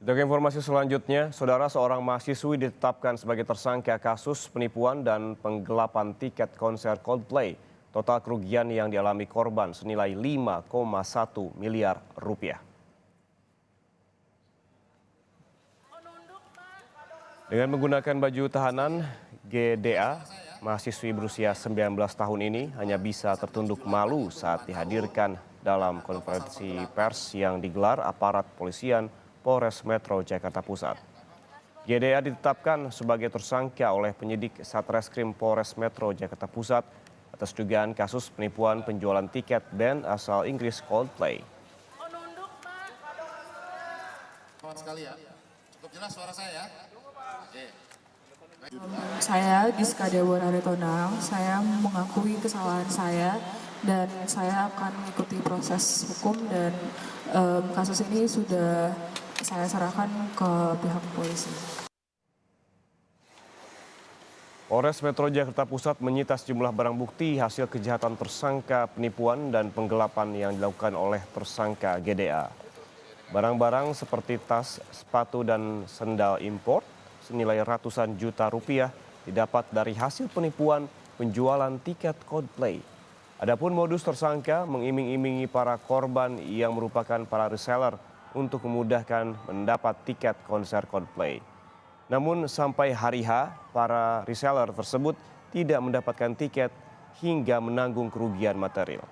Untuk informasi selanjutnya, saudara seorang mahasiswi ditetapkan sebagai tersangka kasus penipuan dan penggelapan tiket konser Coldplay. Total kerugian yang dialami korban senilai 5,1 miliar rupiah. Dengan menggunakan baju tahanan GDA, mahasiswi berusia 19 tahun ini hanya bisa tertunduk malu saat dihadirkan dalam konferensi pers yang digelar aparat polisian Polres Metro Jakarta Pusat. GDA ditetapkan sebagai tersangka oleh penyidik Satreskrim Polres Metro Jakarta Pusat atas dugaan kasus penipuan penjualan tiket band asal Inggris Coldplay. Sekali ya, cukup jelas suara saya ya. Saya Giska Dewa Aritonang, saya mengakui kesalahan saya dan saya akan mengikuti proses hukum dan kasus ini sudah saya serahkan ke pihak polisi. Polres Metro Jakarta Pusat menyita sejumlah barang bukti hasil kejahatan tersangka penipuan dan penggelapan yang dilakukan oleh tersangka GDA. Barang-barang seperti tas, sepatu, dan sendal impor senilai ratusan juta rupiah didapat dari hasil penipuan penjualan tiket Coldplay. Adapun modus tersangka mengiming-imingi para korban yang merupakan para reseller untuk memudahkan mendapat tiket konser Coldplay. Namun sampai hari H, para reseller tersebut tidak mendapatkan tiket hingga menanggung kerugian material.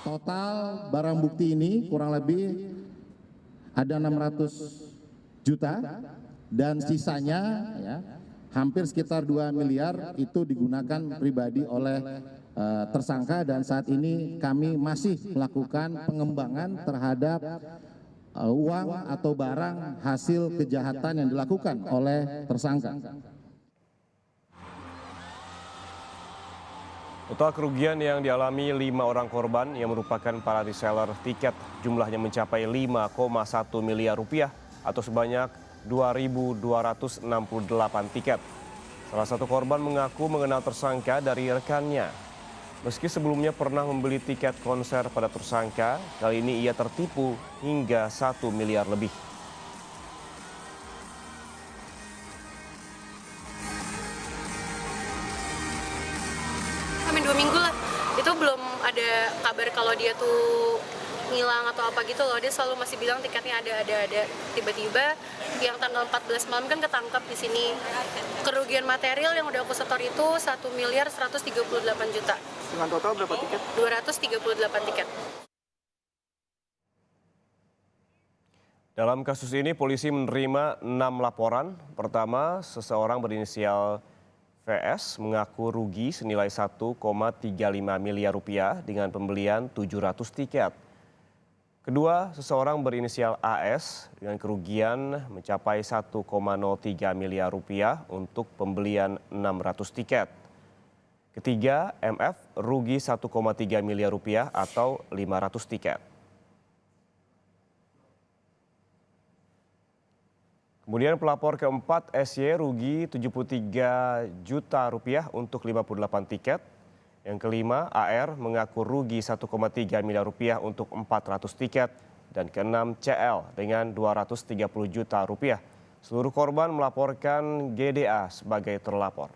Total barang bukti ini kurang lebih ada 600 juta dan sisanya ya, hampir sekitar 2 miliar itu digunakan pribadi oleh tersangka, dan saat ini kami masih melakukan pengembangan terhadap uang atau barang hasil kejahatan yang dilakukan oleh tersangka. Total kerugian yang dialami 5 orang korban yang merupakan para reseller tiket jumlahnya mencapai 5,1 miliar rupiah atau sebanyak 2.268 tiket. Salah satu korban mengaku mengenal tersangka dari rekannya. Meski sebelumnya pernah membeli tiket konser pada tersangka, kali ini ia tertipu hingga 1 miliar lebih. Hampir 2 minggu lah, itu belum ada kabar kalau dia tuh ngilang atau apa gitu loh. Dia selalu masih bilang tiketnya ada. Tiba-tiba yang tanggal 14 malam kan ketangkap di sini. Kerugian material yang udah aku setor itu 1 miliar 138 juta. Dengan total berapa tiket? 238 tiket. Dalam kasus ini polisi menerima 6 laporan. Pertama, seseorang berinisial VS mengaku rugi senilai 1,35 miliar rupiah dengan pembelian 700 tiket. Kedua, seseorang berinisial AS dengan kerugian mencapai 1,03 miliar rupiah untuk pembelian 600 tiket. Ketiga, MF rugi 1,3 miliar rupiah atau 500 tiket. Kemudian pelapor keempat SY rugi 73 juta rupiah untuk 58 tiket. Yang kelima, AR mengaku rugi 1,3 miliar rupiah untuk 400 tiket. Dan keenam, CL dengan 230 juta rupiah. Seluruh korban melaporkan GDA sebagai terlapor.